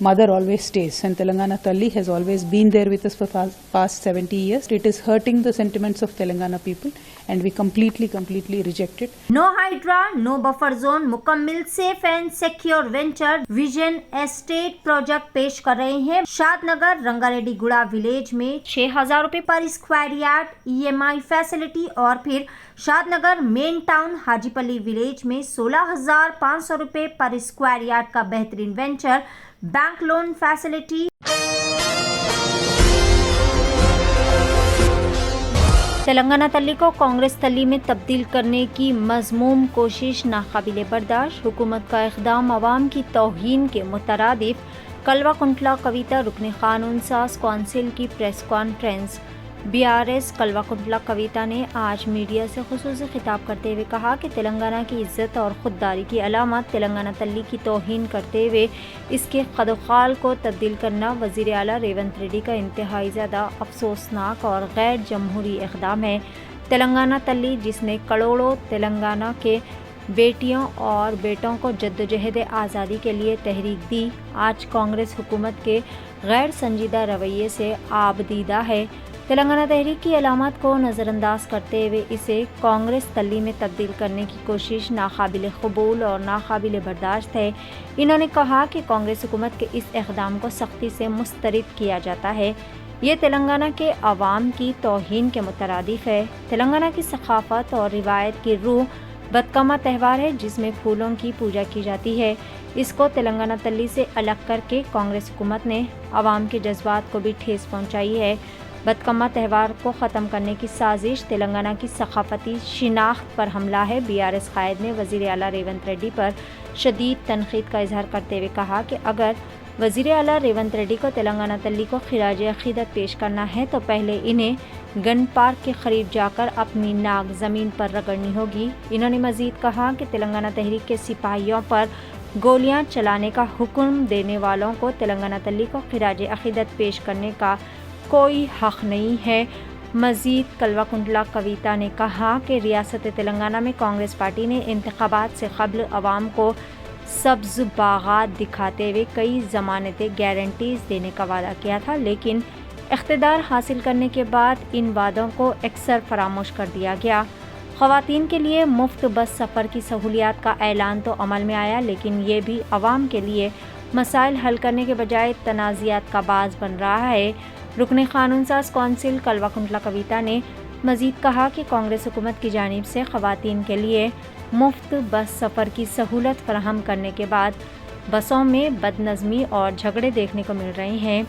mother always stays, and Telangana Talli has always been there with us for past 70 years. It is hurting the sentiments of Telangana people and we completely reject it. No Hydra, no buffer zone, मुकम्मल safe and secure venture vision estate project पेश कर रहे हैं. शादनगर रंगारेड्डी गुड़ा village में 6,000 रुपए पर square yard EMI facility और फिर Shadnagar main town Hajipalli village में 16,500 रुपए पर स्क्वायर यार्ड का बेहतरीन venture bank loan facility. Telangana Talli को कांग्रेस तल्ली में तब्दील करने की मज़मूम कोशिश नाकाबिले बर्दाश्त. हुकूमत का इक़दाम अवाम की तौहीन के मुतरादिफ. कलवा कुंटला कविता रुकन कानून साज कौंसिल की प्रेस कॉन्फ्रेंस. BRS कलवा कुंटला कविता ने आज मीडिया से खुसूसी खिताब करते हुए कहा कि तेलंगाना की इज़्ज़त और ख़ुददारी की अलामत तेलंगाना तल्ली की तौहीन करते हुए इसके क़द-व-क़ाल को तब्दील करना वज़ीर आला रेवंत रेड्डी का इंतहाई ज़्यादा अफसोसनाक और गैर जमहूरी इक़दाम है. तेलंगाना तल्ली जिसने करोड़ों तेलंगाना के बेटियों और बेटों को जद्दोजहद आज़ादी के लिए तहरीक दी, आज कांग्रेस हुकूमत के गैर संजीदा रवैये से आबदीदा है. तेलंगाना तहरीक की अलामत को नज़रअंदाज करते हुए इसे कांग्रेस तल्ली में तब्दील करने की कोशिश नाकाबिल क़बूल और नाकाबिल बर्दाश्त है. इन्होंने कहा कि कांग्रेस हुकूमत के इस इक़दाम को सख्ती से मुस्तरद किया जाता है. ये तेलंगाना के अवाम की तौहीन के मुतरादिफ है. तेलंगाना की सक़ाफ़त और रिवायत की रूह बदकमा त्यौहार है जिसमें फूलों की पूजा की जाती है. इसको तेलंगाना तल्ली से अलग करके कांग्रेस हुकूमत ने अवाम के जज्बात को भी ठेस पहुँचाई है. बदकमा त्यौहार को ख़त्म करने की साजिश तेलंगाना की सक़ाफ़ती शिनाख्त पर हमला है. BRS कायद ने वज़ीर आला रेवंत रेड्डी पर शदीद तनक़ीद का इजहार करते हुए कहा कि अगर वज़ीर आला रेवंत रेड्डी को तेलंगाना तल्ली को खिराज अक़ीदत पेश करना है तो पहले इन्हें गन पार्क के करीब जाकर अपनी नाक ज़मीन पर रगड़नी होगी. इन्होंने मज़ीद कहा कि तेलंगाना तहरीक के सिपाहियों पर गोलियां चलाने का हुक्म देने वालों को तेलंगाना तल्ली को खिराज अक़ीदत पेश करने का कोई हक़ नहीं है. मज़ीद कलवा कुंटला कविता ने कहा कि रियासत तेलंगाना में कांग्रेस पार्टी ने इंतख़ाबात से क़ब्ल अवाम को सब्ज़ बागात दिखाते हुए कई ज़मानतें गारंटीज़ देने का वादा किया था, लेकिन इक़्तिदार हासिल करने के बाद इन वादों को अक्सर फरामोश कर दिया गया. ख़वातीन के लिए मुफ्त बस सफ़र की सहूलियात का ऐलान तो अमल में आया, लेकिन ये भी अवाम के लिए मसाइल हल करने के बजाय तनाज़ियात का बाज़ बन रहा है. रुकन कानून साज कौंसिल कलवा कुंटला कविता ने मज़ीद कहा कि कांग्रेस हुकूमत की जानिब से ख़वातीन के लिए मुफ्त बस सफ़र की सहूलत फराहम करने के बाद बसों में बदनज़मी और झगड़े देखने को मिल रहे हैं.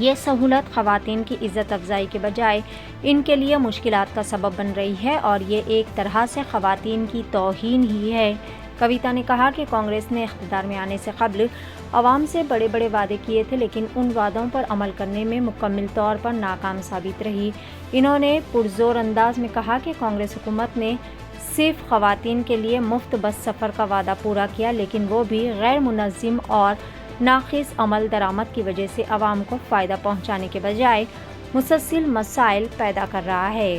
ये सहूलत ख़वातीन की इज़्ज़त अफजाई के बजाय इनके लिए मुश्किलात का सबब बन रही है और ये एक तरह से ख़वातीन की तौहीन ही है. कविता ने कहा कि कांग्रेस ने इख्तिदार में आने से कबल अवाम से बड़े बड़े वादे किए थे, लेकिन उन वादों पर अमल करने में मुकम्मल तौर पर नाकाम साबित रही. इन्होंने पुरज़ोर अंदाज में कहा कि कांग्रेस हुकूमत ने सिर्फ ख़वातीन के लिए मुफ्त बस सफ़र का वादा पूरा किया, लेकिन वो भी गैर मुनज़्ज़म और नाक़िस अमल दरामद की वजह से अवाम को फ़ायदा पहुँचाने के बजाय मुसलसल मसाइल पैदा कर रहा है.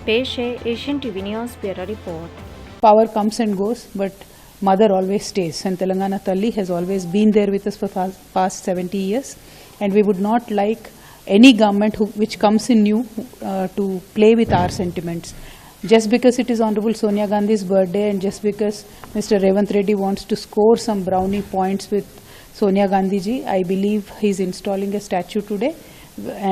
पेश है Asian TV news bureau report. Power comes and goes, but mother always stays, and Telangana Talli has always been there with us for past 70 years, and we would not like any government which comes in new to play with our sentiments. Just because it is Honorable Sonia Gandhi's birthday and just because Mr. Revanth Reddy wants to score some brownie points with Sonia Gandhi ji, I believe he is installing a statue today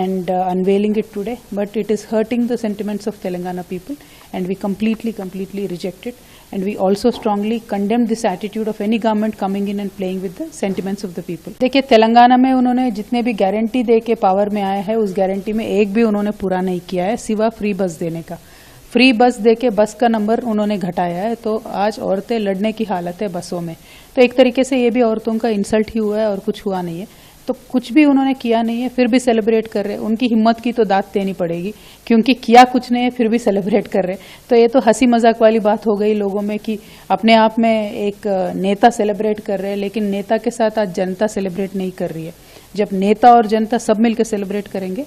and unveiling it today, but it is hurting the sentiments of Telangana people and we completely reject it, and we also strongly condemn this attitude of any government coming in and playing with the sentiments of the people. देखिए तेलंगाना में उन्होंने जितने भी guarantee दे के power में आए हैं उस गारंटी में एक भी उन्होंने पूरा नहीं किया है सिवा फ्री बस देने का. फ्री बस दे के बस का नंबर उन्होंने घटाया है, तो आज औरतें लड़ने की हालत है बसों में. तो एक तरीके से ये भी औरतों का इंसल्ट ही हुआ है और कुछ हुआ नहीं है. तो कुछ भी उन्होंने किया नहीं है फिर भी सेलिब्रेट कर रहे हैं। उनकी हिम्मत की तो दाद देनी पड़ेगी, क्योंकि किया कुछ नहीं है फिर भी सेलिब्रेट कर रहे हैं। तो ये तो हंसी मजाक वाली बात हो गई लोगों में कि अपने आप में एक नेता सेलिब्रेट कर रहे हैं, लेकिन नेता के साथ आज जनता सेलिब्रेट नहीं कर रही है। जब नेता और जनता सब मिलकर सेलिब्रेट करेंगे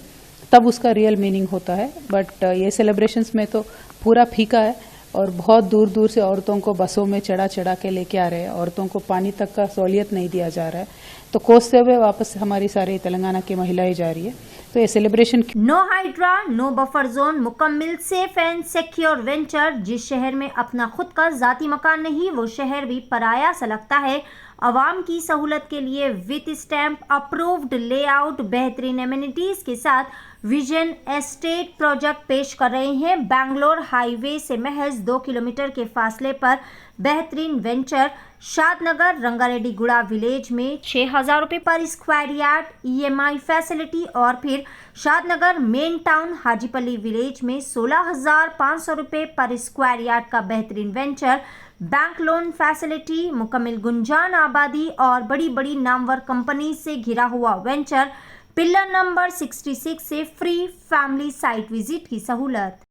तब उसका रियल मीनिंग होता है। बट ये सेलिब्रेशंस में तो पूरा फीका है, और बहुत दूर दूर से औरतों को बसों में चढ़ा चढ़ा के लेके आ रहे हैं, औरतों को पानी तक का सहूलियत नहीं दिया जा रहा है। तो कोसते हुए वापस हमारी सारी तेलंगाना की महिलाएं जा रही है। तो ये celebration no Hydraa, no buffer zone, मुकम्मल सेफ एंड सिक्योर वेंचर। जिस शहर में अपना खुद का जाती मकान नहीं, वो शहर भी पराया सा लगता है। आवाम की सहूलत के लिए विथ स्टैम्प अप्रूव्ड लेआउट, बेहतरीन एमिनिटीज के साथ विजन एस्टेट प्रोजेक्ट पेश कर रहे हैं। बैंगलोर हाईवे से महज 2 किलोमीटर के फासले पर बेहतरीन वेंचर शादनगर रंगारेड्डी गुड़ा विलेज में 6,000 रुपये पर स्क्वायर यार्ड EMI फैसिलिटी, और फिर Shadnagar main town Hajipalli village में 16,500 रुपये पर स्क्वायर यार्ड का बेहतरीन वेंचर। बैंक लोन फैसिलिटी, मुकम्मल गुंजान आबादी और बड़ी बड़ी नामवर कंपनी से घिरा हुआ वेंचर। पिलर नंबर 66 से फ्री फैमिली साइट विजिट की सहूलत।